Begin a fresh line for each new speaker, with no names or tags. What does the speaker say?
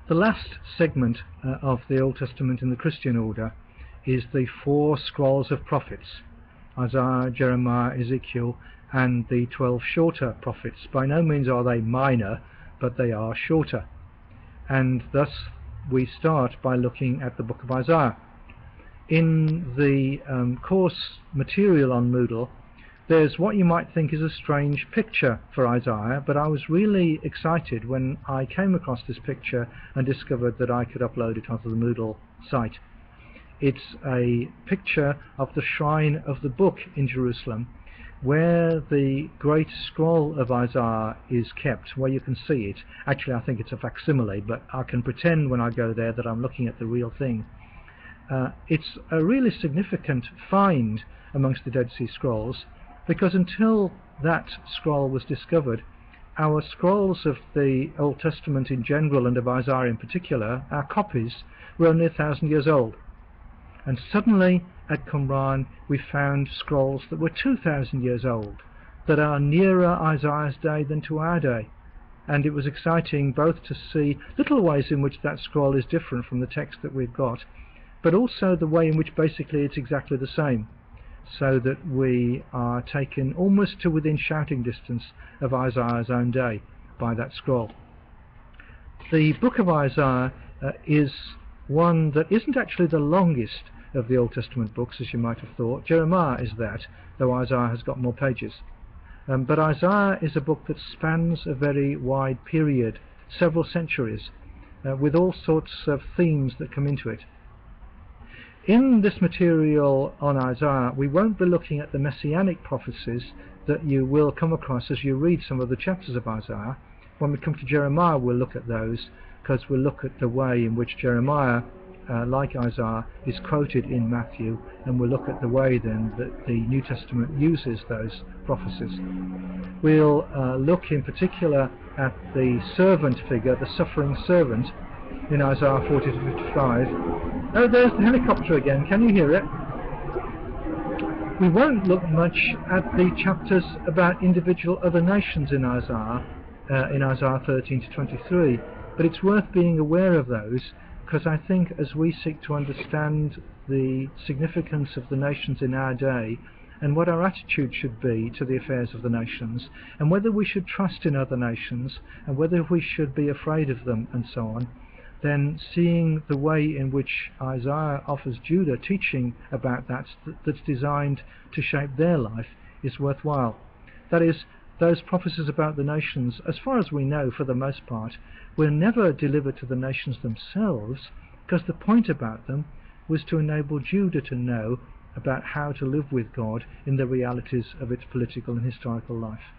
The last segment of the Old Testament in the Christian order is the 4 scrolls of prophets: Isaiah, Jeremiah, Ezekiel, and the 12 shorter prophets. By no means are they minor, but they are shorter. And thus we start by looking at the book of Isaiah. In the course material on Moodle, there's what you might think is a strange picture for Isaiah, but I was really excited when I came across this picture and discovered that I could upload it onto the Moodle site. It's a picture of the shrine of the book in Jerusalem, where the great scroll of Isaiah is kept, where you can see it. Actually, I think it's a facsimile, but I can pretend when I go there that I'm looking at the real thing. It's a really significant find amongst the Dead Sea Scrolls, because until that scroll was discovered, our scrolls of the Old Testament in general and of Isaiah in particular, our copies, were only 1,000 years old. And suddenly at Qumran we found scrolls that were 2,000 years old, that are nearer Isaiah's day than to our day. And it was exciting both to see little ways in which that scroll is different from the text that we've got, but also the way in which basically it's exactly the same, so that we are taken almost to within shouting distance of Isaiah's own day by that scroll. The book of Isaiah is one that isn't actually the longest of the Old Testament books, as you might have thought. Jeremiah is that, though Isaiah has got more pages. But Isaiah is a book that spans a very wide period, several centuries, with all sorts of themes that come into it. In this material on Isaiah, we won't be looking at the messianic prophecies that you will come across as you read some of the chapters of Isaiah. When we come to Jeremiah, we'll look at those, because we'll look at the way in which Jeremiah, like Isaiah, is quoted in Matthew, and we'll look at the way then that the New Testament uses those prophecies. We'll look in particular at the servant figure, the suffering servant, in Isaiah 40 to 55. Oh, there's the helicopter again. Can you hear it? We won't look much at the chapters about individual other nations in Isaiah 13 to 23, but it's worth being aware of those, because I think as we seek to understand the significance of the nations in our day and what our attitude should be to the affairs of the nations, and whether we should trust in other nations and whether we should be afraid of them and so on, then seeing the way in which Isaiah offers Judah teaching about that's designed to shape their life is worthwhile. That is, those prophecies about the nations, as far as we know for the most part, were never delivered to the nations themselves, because the point about them was to enable Judah to know about how to live with God in the realities of its political and historical life.